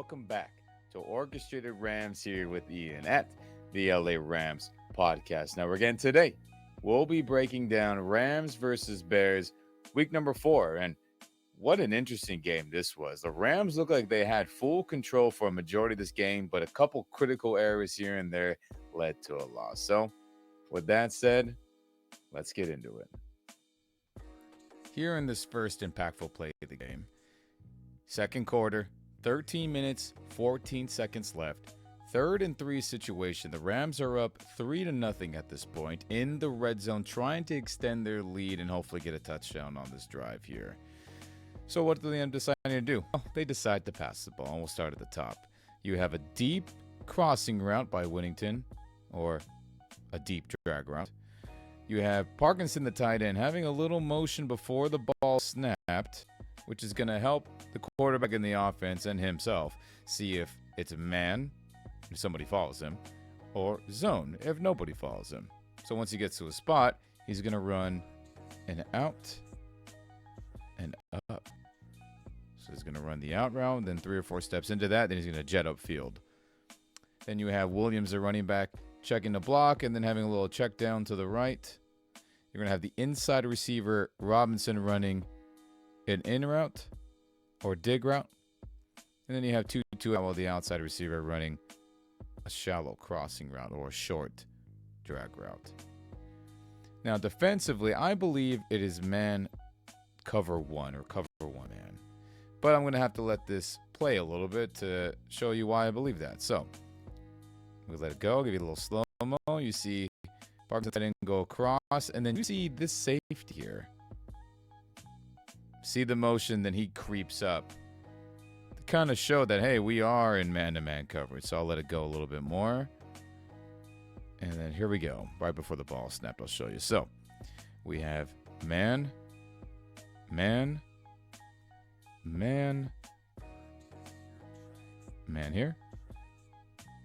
welcome back to Orchestrated Rams here with Ian at the LA Rams podcast. Now, again, today we'll be breaking down Rams versus Bears week number 4. And what an interesting game this was. The Rams look like they had full control for a majority of this game, but a couple critical errors here and there led to a loss. So, with that said, let's get into it. Here in this first impactful play of the game, second quarter, 13 minutes, 14 seconds left. 3rd and 3 situation. The Rams are up 3-0 at this point in the red zone, trying to extend their lead and hopefully get a touchdown on this drive here. So what do they end up deciding to do? Well, they decide to pass the ball, and we'll start at the top. You have a deep crossing route by Whittington, or a deep drag route. You have Parkinson, the tight end, having a little motion before the ball snapped, which is going to help the quarterback in the offense and himself see if it's a man, if somebody follows him, or zone, if nobody follows him. So once he gets to a spot, he's going to run an out and up. So he's going to run the out route, then 3 or 4 steps into that, then he's going to jet upfield. Then you have Williams, the running back, checking the block and then having a little check down to the right. You're going to have the inside receiver, Robinson, running an in route or dig route. And then you have 2-2 while the outside receiver running a shallow crossing route or a short drag route. Now, defensively, I believe it is man cover 1 or cover 1 man. But I'm going to have to let this play a little bit to show you why I believe that. So, we let it go, give you a little slow-mo. You see Parkinson go across, and then you see this safety here. See the motion, then he creeps up to kind of show that, hey, we are in man-to-man coverage. So I'll let it go a little bit more. And then here we go. Right before the ball snapped, I'll show you. So we have man, man, man, man here,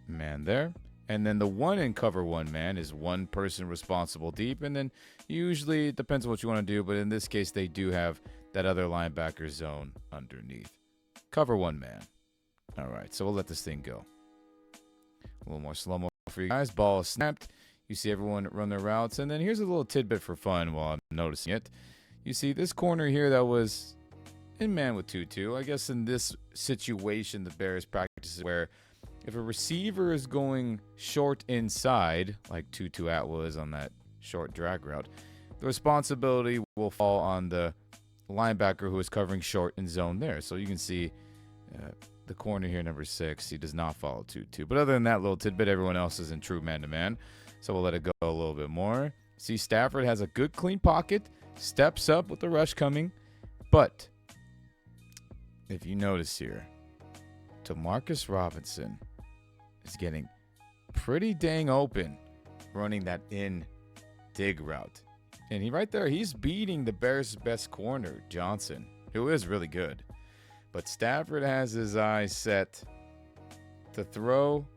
man there. And then the 1 in cover 1 man is one person responsible deep. And then usually it depends on what you want to do. But in this case, they do have that other linebacker zone underneath. Cover 1 man. All right, so we'll let this thing go. A little more slow-mo for you guys. Ball is snapped. You see everyone run their routes. And then here's a little tidbit for fun while I'm noticing it. You see this corner here that was in man with 2-2. I guess in this situation, the Bears practice where if a receiver is going short inside, like Tutu Atwell is on that short drag route, the responsibility will fall on the linebacker who is covering short in zone there. So you can see the corner here, number 6, he does not follow Tutu. But other than that little tidbit, everyone else is in true man-to-man. So we'll let it go a little bit more. See, Stafford has a good clean pocket, steps up with the rush coming. But if you notice here, Demarcus Robinson is getting pretty dang open running that in dig route. And he right there, he's beating the Bears' best corner, Johnson, who is really good. But Stafford has his eyes set to throw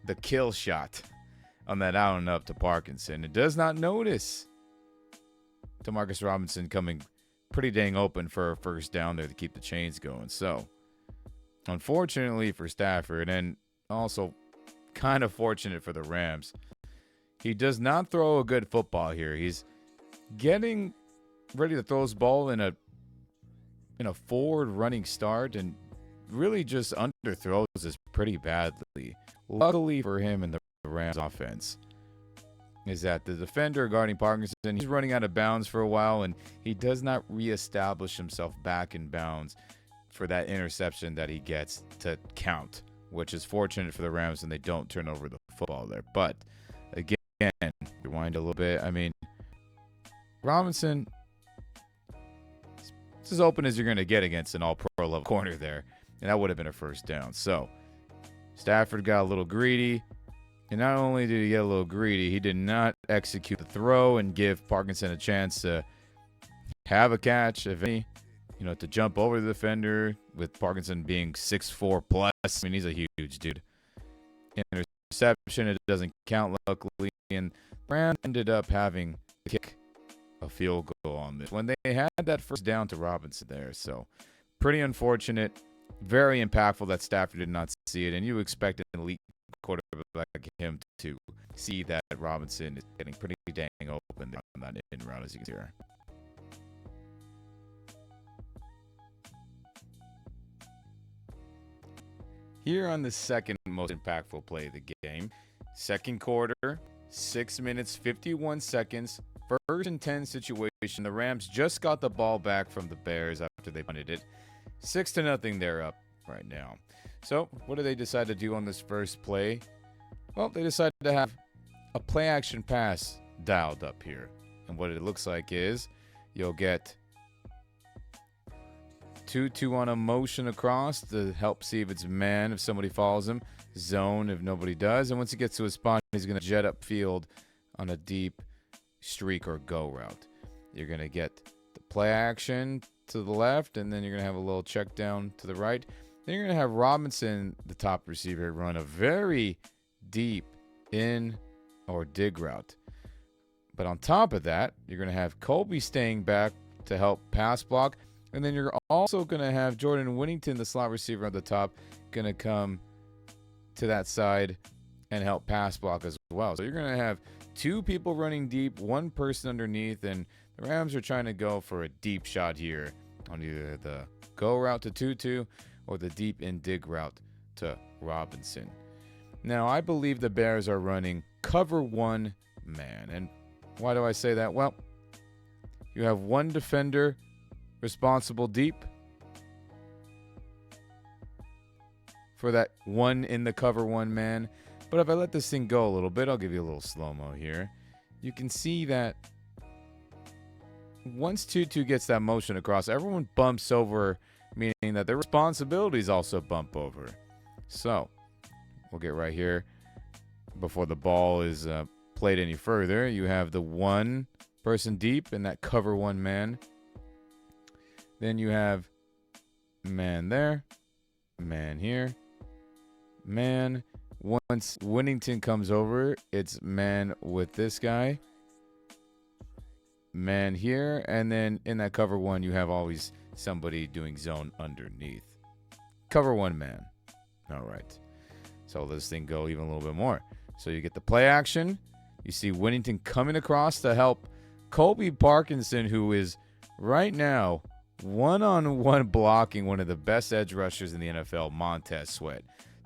the kill shot on that out and up to Parkinson. It does not notice Demarcus Robinson coming pretty dang open for a first down there to keep the chains going. So, unfortunately for Stafford, and also kind of fortunate for the Rams, he does not throw a good football here. He's getting ready to throw his ball in a forward running start and really just underthrows this pretty badly. Luckily for him and the Rams offense is that the defender guarding Parkinson, he's running out of bounds for a while, and he does not reestablish himself back in bounds for that interception that he gets to count, which is fortunate for the Rams, and they don't turn over the football there. But again, rewind a little bit. I mean, Robinson, it's as open as you're going to get against an all-pro level corner there, and that would have been a first down. So Stafford got a little greedy, and not only did he get a little greedy, he did not execute the throw and give Parkinson a chance to have a catch, if any, to jump over the defender, with Parkinson being 6'4 plus. I mean, he's a huge dude. Interception, it doesn't count, luckily, and Rams ended up having to kick a field goal on this when they had that first down to Robinson there. So pretty unfortunate Very impactful that Stafford did not see it, and you expect an elite quarterback like him to see that Robinson is getting pretty dang open there on that in route, as you can see here. Here on the second most impactful play of the game, second quarter, 6 minutes, 51 seconds, 1st and 10 situation. The Rams just got the ball back from the Bears after they punted it. 6-0 they're up right now. So what do they decide to do on this first play? Well, they decided to have a play action pass dialed up here. And what it looks like is you'll get Tutu on a motion across to help see if it's man, if somebody follows him. Zone if nobody does. And once he gets to his spot, he's going to jet up field on a deep streak or go route. You're going to get the play action to the left, and then you're going to have a little check down to the right. Then you're going to have Robinson, the top receiver, run a very deep in or dig route. But on top of that, you're going to have Colby staying back to help pass block. And then you're also going to have Jordan Whittington, the slot receiver at the top, going to come to that side and help pass block as well. So you're going to have two people running deep, one person underneath, and the Rams are trying to go for a deep shot here on either the go route to Tutu or the deep in dig route to Robinson. Now, I believe the Bears are running cover one man. And why do I say that? Well, you have one defender responsible deep for that one in the cover one man. But if I let this thing go a little bit, I'll give you a little slow-mo here. You can see that once Tutu gets that motion across, everyone bumps over, meaning that their responsibilities also bump over. So we'll get right here. Before the ball is played any further, you have the one person deep in that cover one man. Then you have man there, man here, man. Once Whittington comes over, it's man with this guy, man here, and then in that cover one, you have always somebody doing zone underneath. Cover one man. All right. So let this thing go even a little bit more. So you get the play action. You see Whittington coming across to help Colby Parkinson, who is right now one-on-one blocking one of the best edge rushers in the NFL, Montez Sweat.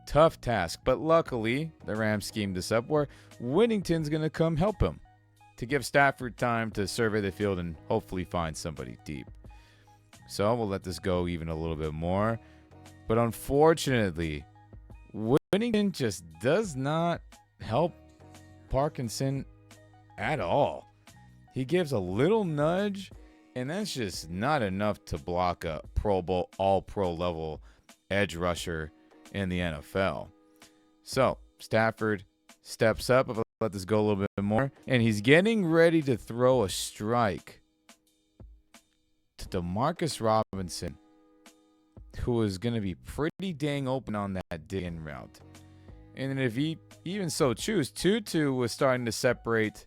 Tough task, but luckily the Rams schemed this up where Whittington's going to come help him to give Stafford time to survey the field and hopefully find somebody deep. So we'll let this go even a little bit more. But unfortunately, Whittington just does not help Parkinson at all. He gives a little nudge, and that's just not enough to block a Pro Bowl, all-pro level edge rusher in the NFL. So Stafford steps up. I'll let this go a little bit more. And he's getting ready to throw a strike to Demarcus Robinson, who is going to be pretty dang open on that dig-in route. And if he even so choose, Tutu was starting to separate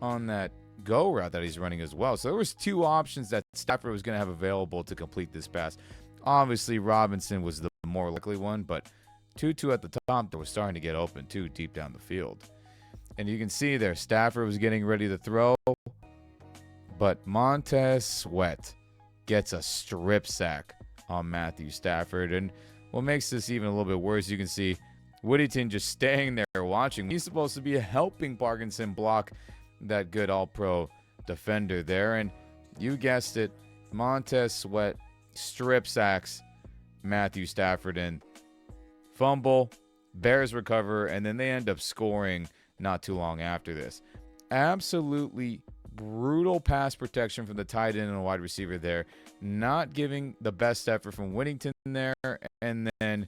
on that go route that he's running as well. So there was two options that Stafford was going to have available to complete this pass. Obviously, Robinson was the more likely one, but Tutu at the top was starting to get open too deep down the field. And you can see there, Stafford was getting ready to throw, but Montez Sweat gets a strip sack on Matthew Stafford. And what makes this even a little bit worse, you can see Whittington just staying there watching. He's supposed to be helping Parkinson block that good all-pro defender there. And you guessed it, Montez Sweat strip sacks Matthew Stafford and fumble. Bears recover, and then they end up scoring not too long after this. Absolutely brutal pass protection from the tight end and the wide receiver there. Not giving the best effort from Whittington there, and then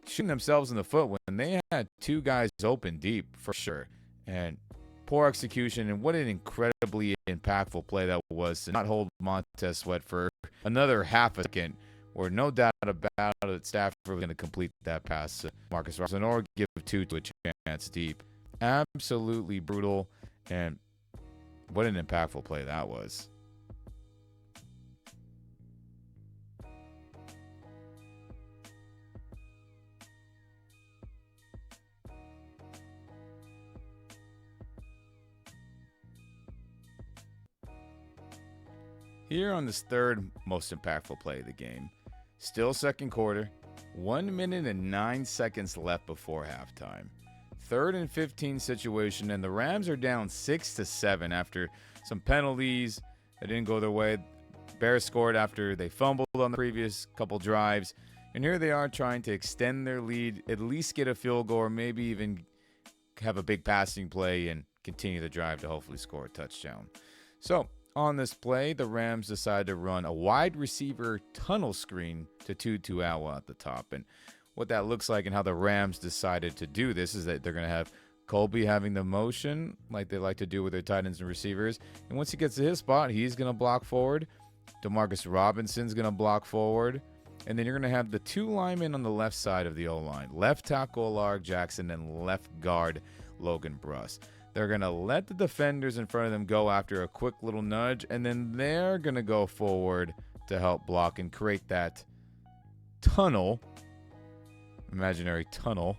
shooting themselves in the foot when they had two guys open deep for sure. And poor execution, and what an incredibly impactful play that was to not hold Montez Sweat for another half a second, where no doubt about it, Stafford was going to complete that pass to Marcus Robinson or give Tutu a chance deep. Absolutely brutal, and what an impactful play that was. here on this third most impactful play of the game. Still second quarter, 1 minute and 9 seconds left before halftime. 3rd and 15 situation, and the Rams are down 6-7 after some penalties that didn't go their way. Bears scored after they fumbled on the previous couple drives, and here they are trying to extend their lead, at least get a field goal, or maybe even have a big passing play and continue the drive to hopefully score a touchdown. So on this play, the Rams decide to run a wide receiver tunnel screen to Tutu Atwell at the top. And what that looks like and how the Rams decided to do this is that they're going to have Colby having the motion like they like to do with their tight ends and receivers. And once he gets to his spot, he's going to block forward. Demarcus Robinson's going to block forward. And then you're going to have the 2 linemen on the left side of the O-line. Left tackle Lark Jackson and left guard Logan Bruss. They're going to let the defenders in front of them go after a quick little nudge. And then they're going to go forward to help block and create that tunnel. Imaginary tunnel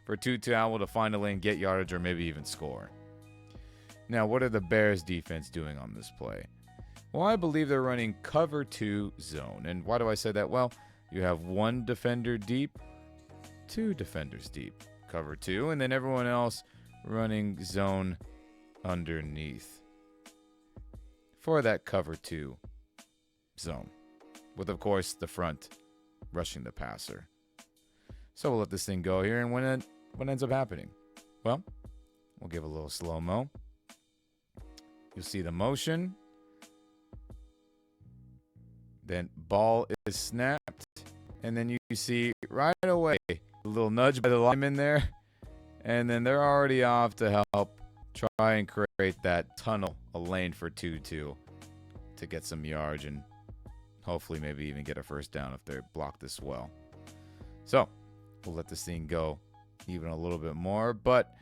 for Tutu Atwell to find a lane, get yardage, or maybe even score. Now, what are the Bears defense doing on this play? Well, I believe they're running cover 2 zone. And why do I say that? Well, you have 1 defender deep, 2 defenders deep, cover 2, and then everyone else running zone underneath for that cover 2 zone, with, of course, the front rushing the passer. So we'll let this thing go here, and what ends up happening? Well, we'll give a little slow-mo. You'll see the motion. Then ball is snapped, and then you see right away a little nudge by the lineman there, and then they're already off to help try and create that tunnel, a lane for Tutu to get some yards and hopefully maybe even get a first down if they're blocked this well. So we'll let this thing go even a little bit more, but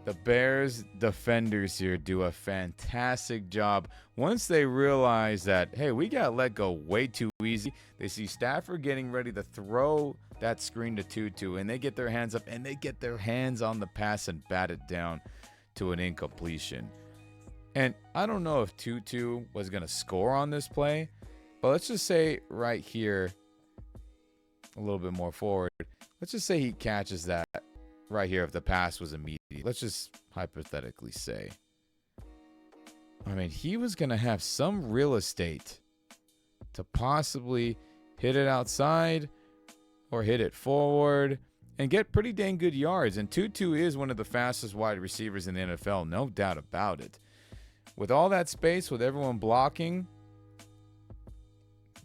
the Bears defenders here do a fantastic job. Once they realize that, hey, we got let go way too easy, they see Stafford getting ready to throw that screen to Tutu, and they get their hands up, and they get their hands on the pass and bat it down to an incompletion. And I don't know if Tutu was going to score on this play, but let's just say right here, a little bit more forward, let's just say he catches that right here if the pass was immediate. Let's just hypothetically say. I mean, he was going to have some real estate to possibly hit it outside or hit it forward and get pretty dang good yards. And Tutu is one of the fastest wide receivers in the NFL, no doubt about it. With all that space, with everyone blocking,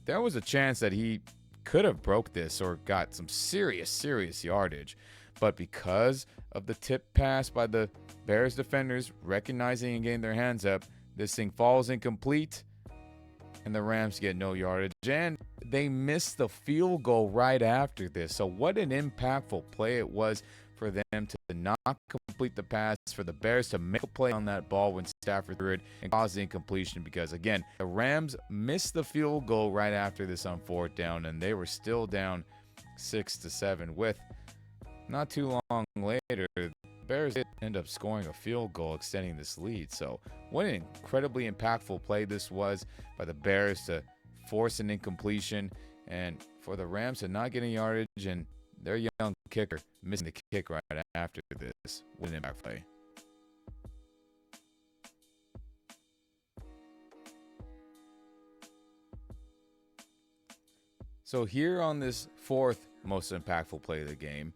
there was a chance that he could have broke this or got some serious yardage. But because of the tip pass by the Bears defenders recognizing and getting their hands up, this thing falls incomplete, and the Rams get no yardage. And they missed the field goal right after this. So what an impactful play it was for them to not complete the pass, for the Bears to make a play on that ball when Stafford threw it and cause the incompletion, because, again, the Rams missed the field goal right after this on 4th down, and they were still down 6-7 with not too long later, the Bears did end up scoring a field goal, extending this lead. So what an incredibly impactful play this was by the Bears to force an incompletion and for the Rams to not get any yardage and their young kicker missing the kick right after this. What an impact play. So here on this 4th most impactful play of the game,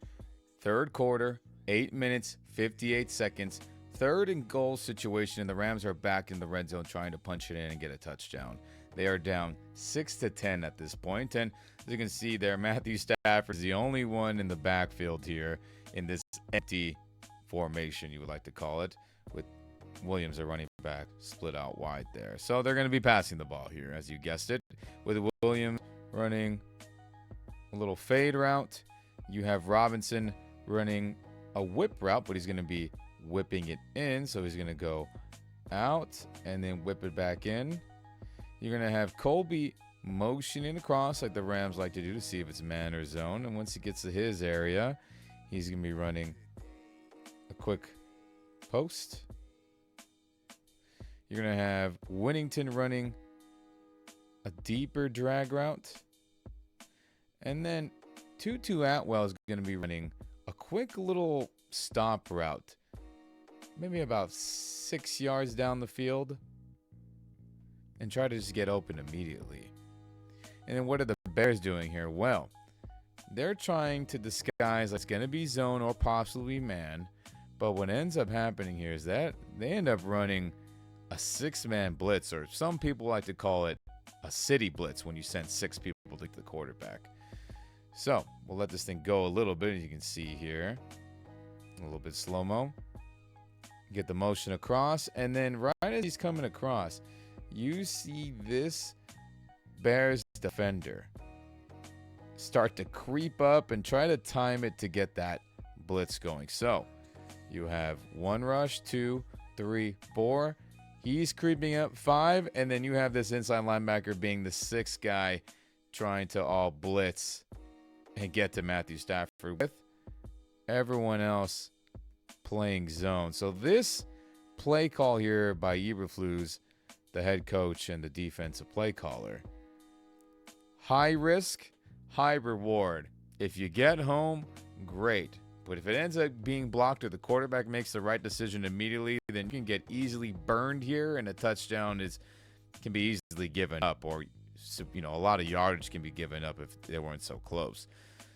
3rd quarter, 8 minutes, 58 seconds, 3rd and goal situation, and the Rams are back in the red zone trying to punch it in and get a touchdown. They are down 6-10 at this point, and as you can see there, Matthew Stafford is the only one in the backfield here in this empty formation, you would like to call it, with Williams, a running back, split out wide there. So they're going to be passing the ball here, as you guessed it, with Williams running a little fade route. You have Robinson running a whip route, but he's going to be whipping it in. So he's going to go out and then whip it back in. You're going to have Colby motioning across like the Rams like to do to see if it's man or zone. And once he gets to his area, he's going to be running a quick post. You're going to have Winnington running a deeper drag route. And then Tutu Atwell is going to be running a quick little stop route, maybe about 6 yards down the field, and try to just get open immediately. And then what are the Bears doing here? Well, they're trying to disguise like it's going to be zone or possibly man. But what ends up happening here is that they end up running a 6-man blitz, or some people like to call it a city blitz when you send 6 people to the quarterback. So we'll let this thing go a little bit, as you can see here. A little bit slow-mo. Get the motion across, and then right as he's coming across, you see this Bears defender start to creep up and try to time it to get that blitz going. So you have 1 rush, 2, 3, 4. He's creeping up 5, and then you have this inside linebacker being the 6th guy trying to all blitz and get to Matthew Stafford with everyone else playing zone. So this play call here by Eberflus, the head coach and the defensive play caller. High risk, high reward. If you get home, great. But if it ends up being blocked or the quarterback makes the right decision immediately, then you can get easily burned here, and a touchdown can be easily given up, or a lot of yardage can be given up if they weren't so close.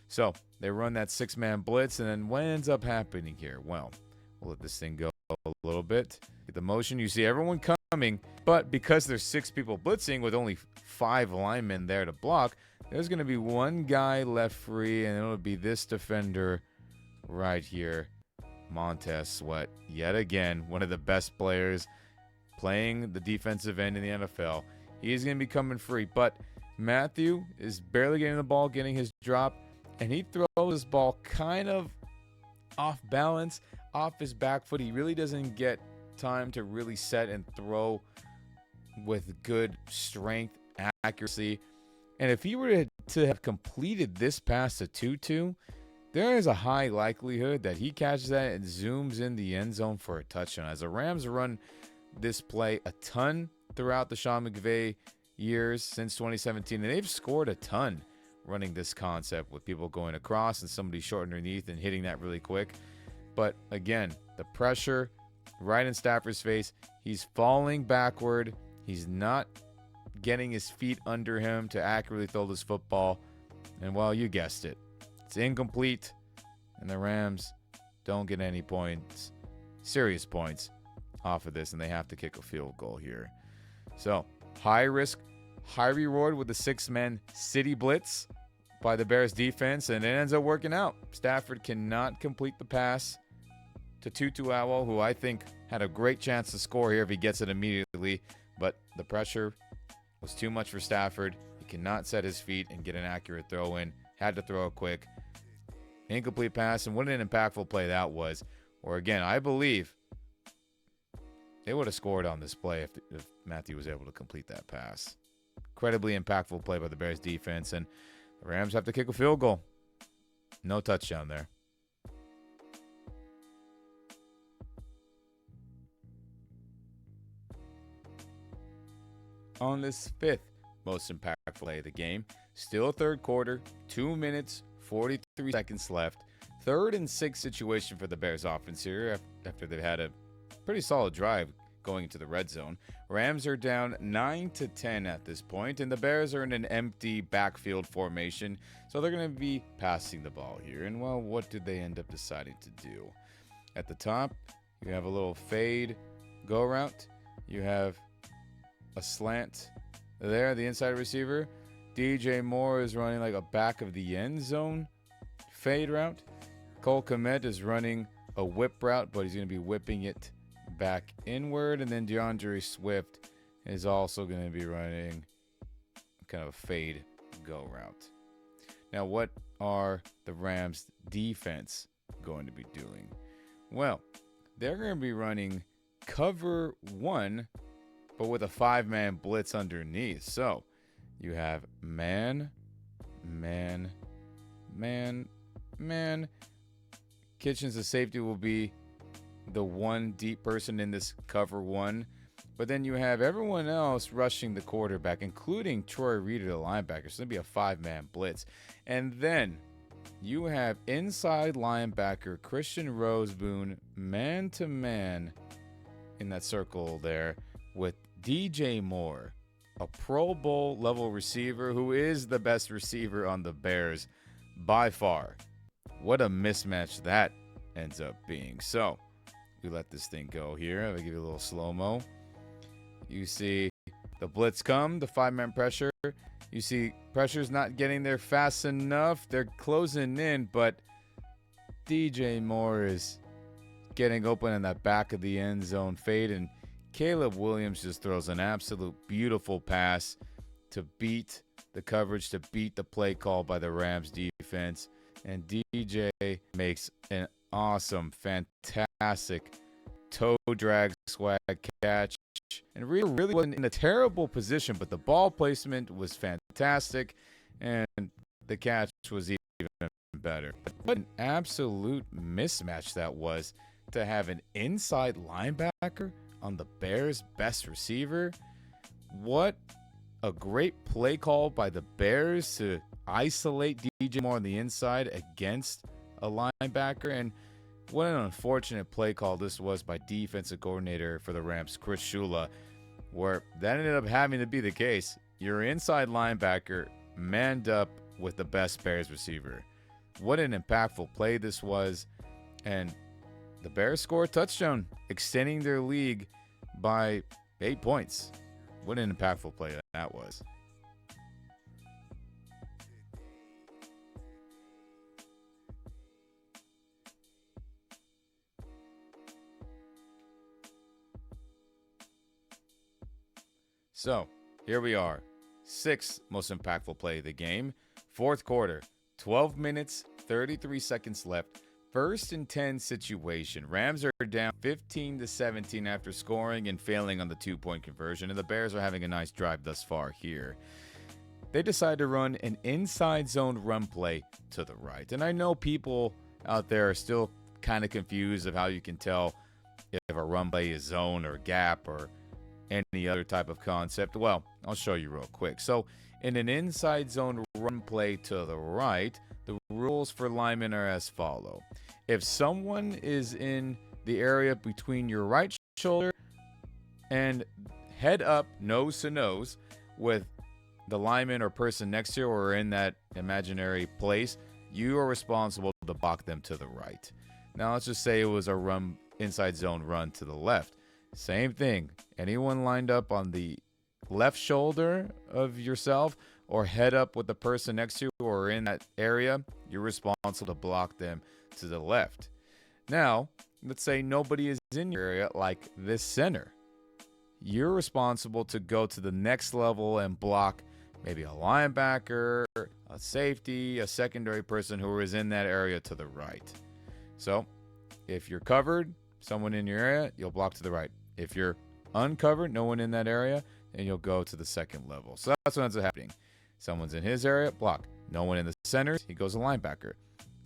So they run that 6-man blitz, and then what ends up happening here? Well, we'll let this thing go a little bit. Get the motion. You see everyone coming, but because there's 6 people blitzing with only 5 linemen there to block, there's going to be 1 guy left free, and it'll be this defender right here, Montez Sweat. Yet again, one of the best players playing the defensive end in the NFL. He's going to be coming free, but Matthew is barely getting the ball, getting his drop, and he throws this ball kind of off balance, off his back foot. He really doesn't get time to really set and throw with good strength, accuracy. And if he were to have completed this pass to Tutu, there is a high likelihood that he catches that and zooms in the end zone for a touchdown. As the Rams run this play a ton throughout the Sean McVay years since 2017, and they've scored a ton running this concept with people going across and somebody short underneath and hitting that really quick. But again, the pressure right in Stafford's face. He's falling backward. He's not getting his feet under him to accurately throw this football. And well, you guessed it. It's incomplete, and the Rams don't get any points, serious points, off of this, and they have to kick a field goal here. So, high risk, high reward with the 6-man city blitz by the Bears defense, and it ends up working out. Stafford cannot complete the pass to Tutu Atwell, who I think had a great chance to score here if he gets it immediately, but the pressure was too much for Stafford. He cannot set his feet and get an accurate throw in. Had to throw it quick. Incomplete pass, and what an impactful play that was. Or again, I believe they would have scored on this play if Matthew was able to complete that pass. Incredibly impactful play by the Bears defense, and the Rams have to kick a field goal. No touchdown there. On this 5th most impactful play of the game, still third quarter, 2 minutes, 43 seconds left. 3rd and 6 situation for the Bears offense here after they've had a pretty solid drive going into the red zone. Rams are down 9-10 at this point, and the Bears are in an empty backfield formation, so they're going to be passing the ball here. And well, what did they end up deciding to do? At the top, you have a little fade go route. You have a slant there, the inside receiver. DJ Moore is running like a back of the end zone fade route. Cole Kmet is running a whip route, but he's going to be whipping it back inward. And then DeAndre Swift is also going to be running kind of a fade go route. Now, what are the Rams defense going to be doing? Well, they're going to be running cover 1, but with a 5-man blitz underneath. So you have man. Kitchens, the safety, will be the one deep person in this cover 1. But then you have everyone else rushing the quarterback, including Troy Reader, the linebacker. So it'll be a 5-man blitz. And then you have inside linebacker Christian Roseboone man-to-man in that circle there with DJ Moore, a Pro Bowl level receiver who is the best receiver on the Bears by far. What a mismatch that ends up being. So we let this thing go here. I'll give you a little slow-mo. You see the blitz come, the 5-man pressure. You see pressure's not getting there fast enough. They're closing in, but DJ Moore is getting open in that back of the end zone fade, and Caleb Williams just throws an absolute beautiful pass to beat the coverage, to beat the play call by the Rams defense. And DJ makes an awesome, fantastic toe drag swag catch. And really wasn't in a terrible position, but the ball placement was fantastic, and the catch was even better. What an absolute mismatch that was to have an inside linebacker on the Bears' best receiver. What a great play call by the Bears to isolate DJ Moore on the inside against a linebacker. And what an unfortunate play call this was by defensive coordinator for the Rams, Chris Shula, where that ended up having to be the case. Your inside linebacker manned up with the best Bears receiver. What an impactful play this was. And the Bears score a touchdown, extending their lead by 8 points. What an impactful play that was. So, here we are. 6th most impactful play of the game. 4th quarter, 12 minutes, 33 seconds left. 1st and 10 situation. Rams are down 15-17 after scoring and failing on the 2-point conversion, and the Bears are having a nice drive thus far here. They decide to run an inside zone run play to the right. And I know people out there are still kind of confused of how you can tell if a run play is zone or gap or any other type of concept. Well, I'll show you real quick. So in an inside zone run play to the right, the rules for linemen are as follow. If someone is in the area between your right shoulder and head up, nose to nose, with the lineman or person next to you or in that imaginary place, you are responsible to block them to the right. Now let's just say it was a run inside zone run to the left. Same thing. Anyone lined up on the left shoulder of yourself or head up with the person next to you or in that area, you're responsible to block them to the left. Now, let's say nobody is in your area, like this center. You're responsible to go to the next level and block maybe a linebacker, a safety, a secondary person who is in that area to the right. So, if you're covered, someone in your area, you'll block to the right. If you're uncovered, no one in that area, then you'll go to the second level. So that's what ends up happening. Someone's in his area, block. No one in the center, he goes to linebacker.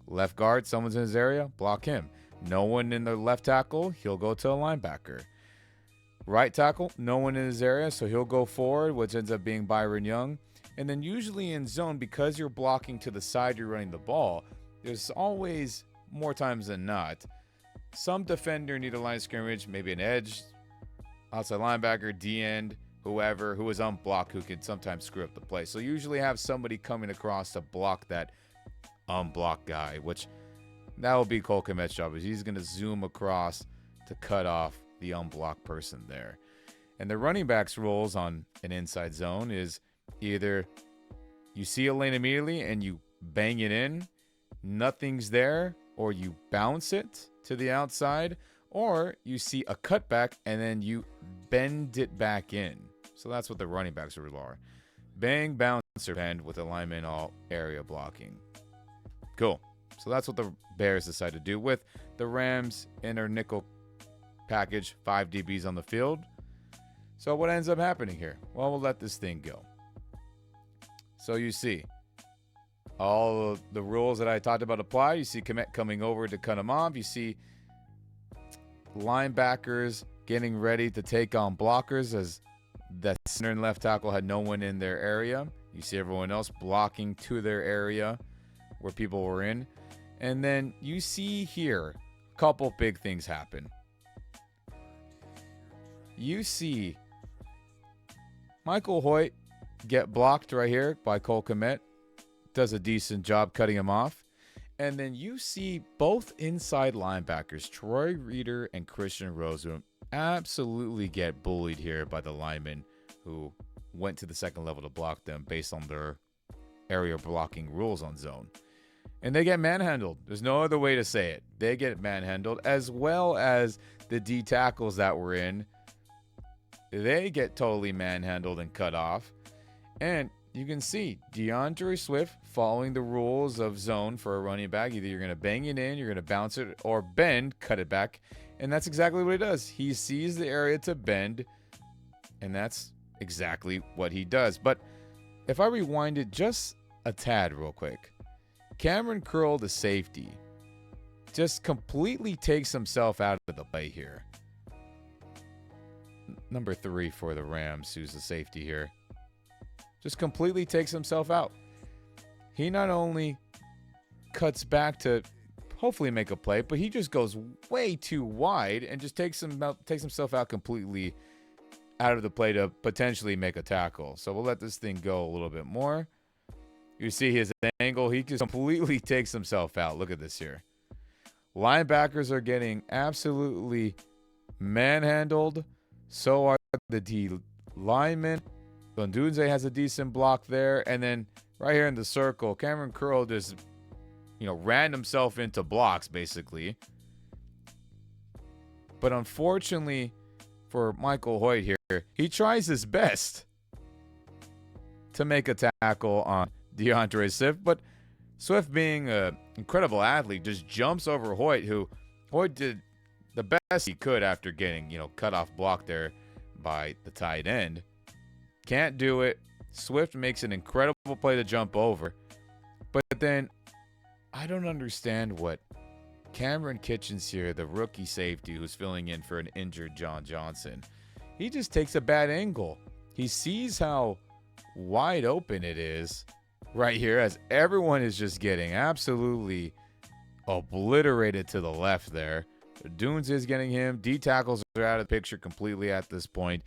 Left guard, someone's in his area, block him. No one in the left tackle, he'll go to a linebacker. Right tackle, no one in his area, so he'll go forward, which ends up being Byron Young. And then usually in zone, because you're blocking to the side you're running the ball, there's always, more times than not, some defender near the line of scrimmage, maybe an edge, outside linebacker, D-end, whoever, who is on block, who can sometimes screw up the play. So you usually have somebody coming across to block that unblocked guy, which that will be Cole Kmet's job. He's going to zoom across to cut off the unblocked person there. And the running back's roles on an inside zone is either you see a lane immediately and you bang it in, nothing's there, or you bounce it to the outside, or you see a cutback and then you bend it back in. So that's what the running backs rule are. Bang, bounce, or bend with the lineman all area blocking. Cool. So that's what the Bears decide to do with the Rams in their nickel package, 5 DBs on the field. So what ends up happening here? Well, we'll let this thing go. So you see all of the rules that I talked about apply. You see Kmet coming over to cut him off. You see linebackers getting ready to take on blockers as the center and left tackle had no one in their area. You see everyone else blocking to their area where people were in. And then you see here a couple big things happen. You see Michael Hoyt get blocked right here by Cole Kmet. Does a decent job cutting him off. And then you see both inside linebackers, Troy Reeder and Christian Rosen, absolutely get bullied here by the linemen who went to the second level to block them based on their area blocking rules on zone. And they get manhandled. There's no other way to say it. They get manhandled, as well as the D tackles that were in. They get totally manhandled and cut off. And you can see DeAndre Swift following the rules of zone for a running back. Either you're going to bang it in, you're going to bounce it, or bend, cut it back. And that's exactly what he does. He sees the area to bend, and that's exactly what he does. But if I rewind it just a tad real quick, Cameron Curl, the safety, just completely takes himself out of the play here. Number 3 for the Rams, who's the safety here, just completely takes himself out. He not only cuts back to hopefully make a play, but he just goes way too wide and just takes himself out completely out of the play to potentially make a tackle. So we'll let this thing go a little bit more. You see his angle. He just completely takes himself out. Look at this here. Linebackers are getting absolutely manhandled. So are the D linemen. Bundunze has a decent block there. And then right here in the circle, Cameron Curl just, ran himself into blocks, basically. But unfortunately for Michael Hoyt here, he tries his best to make a tackle on DeAndre Swift. But Swift, being an incredible athlete, just jumps over Hoyt, who Hoyt did the best he could after getting, cut off block there by the tight end. Can't do it. Swift makes an incredible play to jump over. But then I don't understand what Cameron Kitchens here, the rookie safety who's filling in for an injured John Johnson, he just takes a bad angle. He sees how wide open it is right here as everyone is just getting absolutely obliterated to the left there. Dunes is getting him. D tackles are out of the picture completely at this point.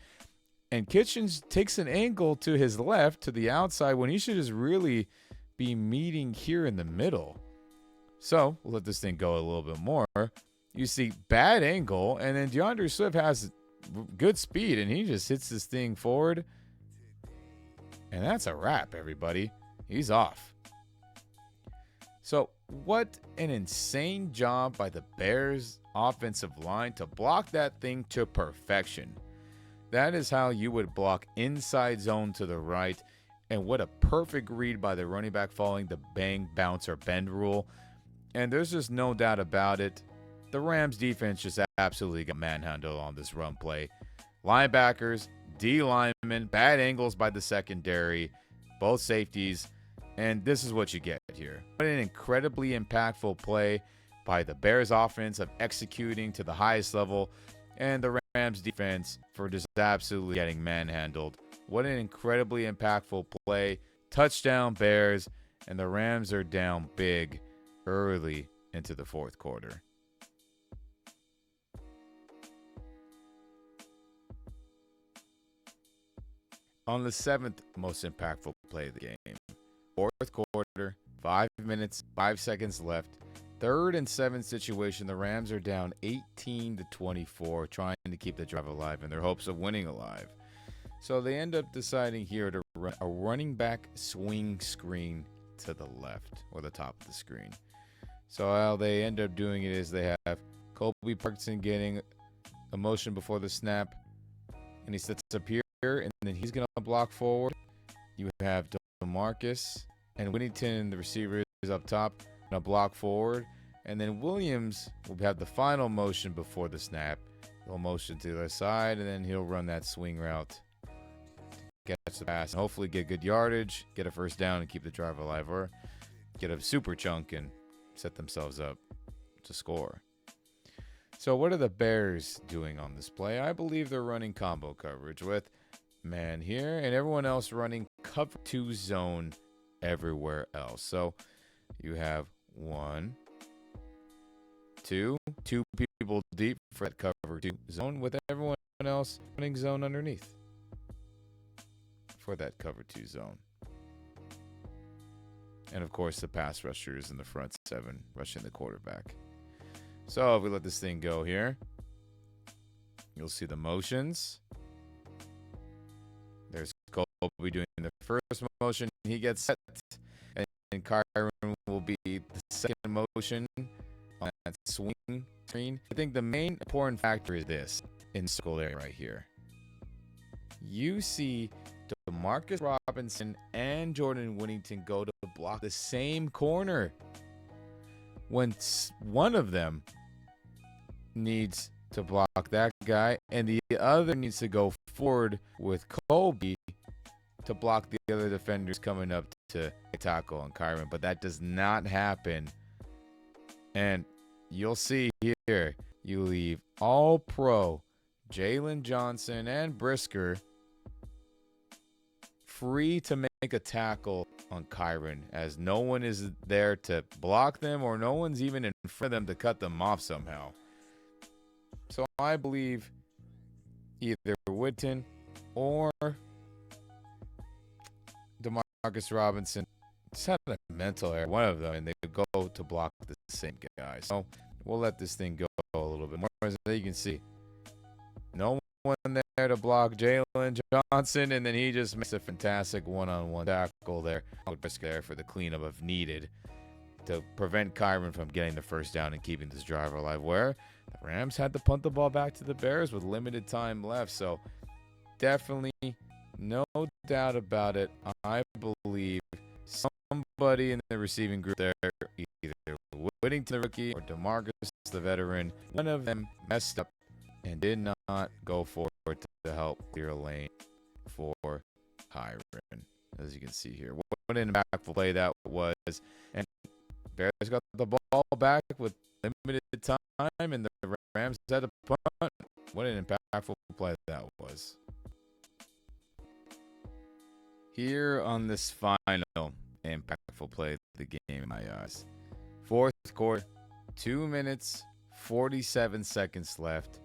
And Kitchens takes an angle to his left, to the outside, when he should just really be meeting here in the middle. So we'll let this thing go a little bit more. You see bad angle, and then DeAndre Swift has good speed, and he just hits this thing forward. And that's a wrap, everybody. He's off. So what an insane job by the Bears offensive line to block that thing to perfection. That is how you would block inside zone to the right. And what a perfect read by the running back following the bang, bounce, or bend rule. And there's just no doubt about it. The Rams defense just absolutely got manhandled on this run play. Linebackers, D linemen, bad angles by the secondary, both safeties. And this is what you get here. What an incredibly impactful play by the Bears offense of executing to the highest level, and the Rams defense for just absolutely getting manhandled. What an incredibly impactful play. Touchdown Bears, and the Rams are down big early into the fourth quarter. On the 7th most impactful play of the game, fourth quarter, 5 minutes, 5 seconds left. 3rd and 7 situation. The Rams are down 18-24, trying to keep the drive alive in their hopes of winning alive. So they end up deciding here to run a running back swing screen to the left, or the top of the screen. So how they end up doing it is they have Colby Parkinson getting a motion before the snap, and he sets up here, and then he's going to block forward. You have DeMarcus and Whittington, the receiver, is up top, going to block forward. And then Williams will have the final motion before the snap. He'll motion to the other side, and then he'll run that swing route, catch the pass, and hopefully get good yardage, get a first down, and keep the drive alive, or get a super chunk and set themselves up to score. So what are the Bears doing on this play? I believe they're running combo coverage with man here and everyone else running cover 2 zone everywhere else. So you have 1, 2 people deep for that cover 2 zone with everyone else running zone underneath for that cover 2 zone. And of course the pass rushers in the front 7 rushing the quarterback. So if we let this thing go here, you'll see the motions. There's Colby doing the first motion. He gets set. And Kyron will be the second motion on that swing screen. I think the main important factor is this in circle area right here. You see DeMarcus Robinson and Jordan Whittington go to block the same corner when one of them needs to block that guy and the other needs to go forward with Colby to block the other defenders coming up to tackle on Kyron, but that does not happen. And you'll see here, you leave all pro Jalen Johnson and Brisker free to make a tackle on Kyron, as no one is there to block them or no one's even in front of them to cut them off somehow. So I believe either Whitton or DeMarcus Robinson just had a mental error, one of them, and they go to block the same guy. So we'll let this thing go a little bit more. As you can see, no one there to block Jalen Johnson, and then he just makes a fantastic one-on-one tackle there. Risk there for the cleanup if needed to prevent Kyron from getting the first down and keeping this driver alive, where the Rams had to punt the ball back to the Bears with limited time left. So definitely no doubt about it. I believe somebody in the receiving group there, either Whittington the rookie or DeMarcus the veteran, one of them messed up and did not go forward to help clear a lane for Kyron. As you can see here, what an impactful play that was. And Bears got the ball back with limited time, and the Rams had to punt. What an impactful play that was. Here on this final impactful play of the game in my eyes. Fourth quarter, 2 minutes, 47 seconds left.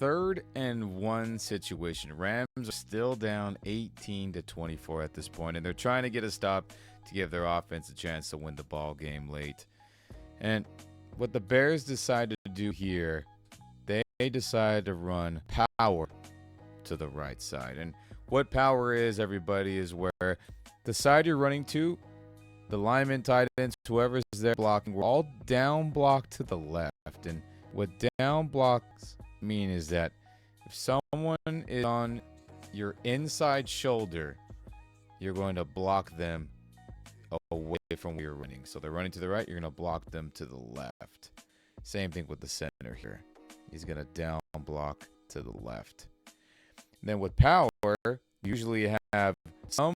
3rd and 1 situation. Rams are still down 18-24 at this point, and they're trying to get a stop to give their offense a chance to win the ball game late. And what the Bears decided to do here, they decided to run power to the right side. And what power is, everybody, is where the side you're running to, the linemen, tight ends, whoever's there blocking, we're all down block to the left. And what down blocks mean is that if someone is on your inside shoulder, you're going to block them away from where you're running. So they're running to the right, you're going to block them to the left. Same thing with the center here. He's going to down block to the left. And then with power, you usually have some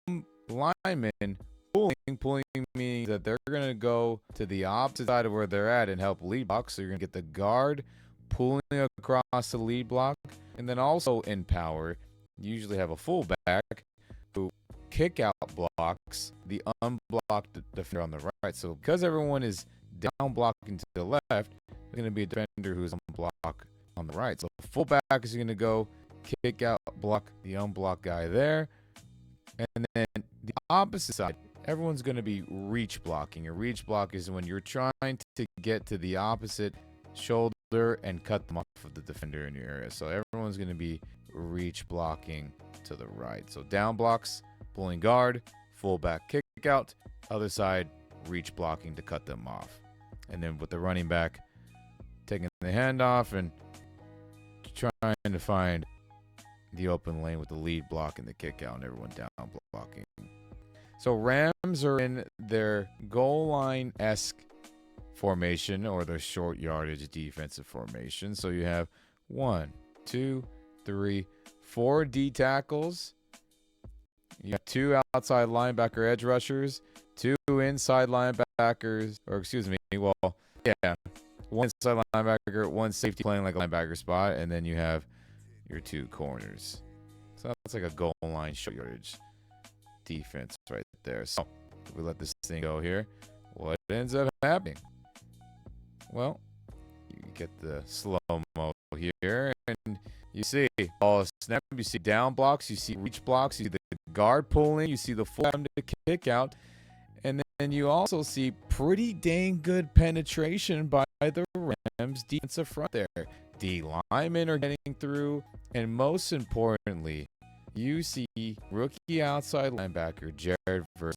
linemen pulling meaning that they're going to go to the opposite side of where they're at and help lead block. So you're going to get the guard pulling across the lead block. And then also in power, you usually have a fullback who kick out blocks the unblocked defender on the right. So because everyone is down blocking to the left, there's going to be a defender who's on block on the right. So the fullback is going to go kick out, block the unblocked guy there. And then the opposite side, everyone's going to be reach blocking. A reach block is when you're trying to get to the opposite shoulder and cut them off of the defender in your area. So everyone's going to be reach blocking to the right. So down blocks, pulling guard, fullback kick out, other side reach blocking to cut them off. And then with the running back taking the handoff and trying to find the open lane with the lead block and the kick out and everyone down blocking. So Rams are in their goal line-esque formation or their short yardage defensive formation. So you have 1, 2, 3, 4 D tackles. You have 2 outside linebacker edge rushers, 2 inside linebackers, or excuse me, well, yeah, one inside linebacker, one safety playing like a linebacker spot, and then you have your two corners. So that's like a goal line short yardage defense right there. So if we let this thing go here, what ends up happening? Well, you get the slow-mo here, and you see ball snap, you see down blocks, you see reach blocks, you see the guard pulling, you see the full time to kick out, and then you also see pretty dang good penetration by the Rams defensive front there. D linemen are getting through, and most importantly, you see rookie outside linebacker Jared Verse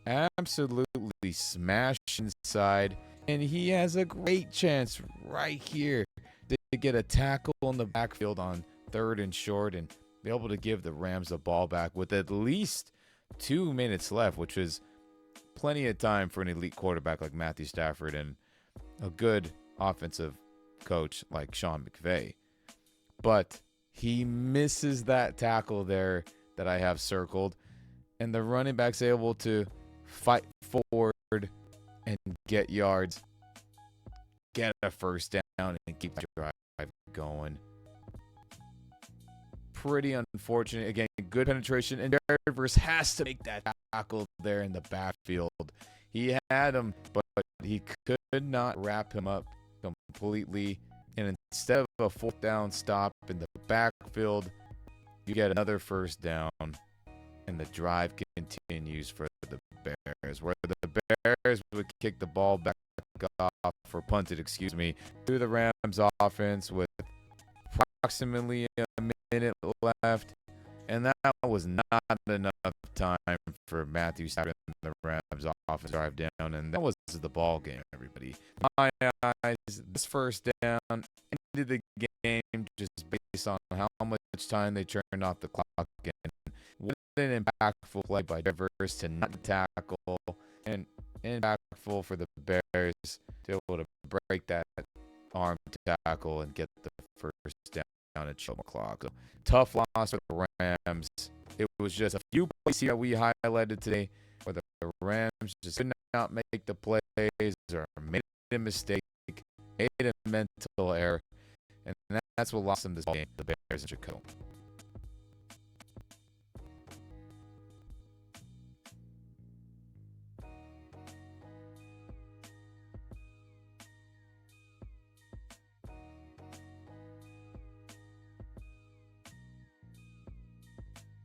absolutely smash inside, and he has a great chance right here to get a tackle in the backfield on 3rd and short and be able to give the Rams the ball back with at least 2 minutes left, which is plenty of time for an elite quarterback like Matthew Stafford and a good offensive coach like Sean McVay. But he misses that tackle there that I have circled, and the running back's able to fight forward and get yards, get a first down, and keep the drive going. Pretty unfortunate. Again, good penetration, and Jared Verse has to make that tackle there in the backfield. He had him, but he could not wrap him up completely. And instead of a 4th down stop in the backfield, you get another first down, and the drive continues for the Bears, where the Bears would kick the ball back off, or punt it, through the Rams offense with approximately a minute left, and that was not enough time for Matthew Stafford and the Rams offense drive down, and that was the ball game, everybody. In my eyes, this first down ended the game just based on how much time they turned off the clock, and what an impactful play by Devers to not tackle, and impactful for the Bears to be able to break that arm tackle and get the first down at 12 o'clock. So, tough loss for the Rams. It was just a few plays here that we highlighted today where the Rams just could not make the plays or made a mistake, made a mental error, and that's what lost them this game, the Bears in Chicago.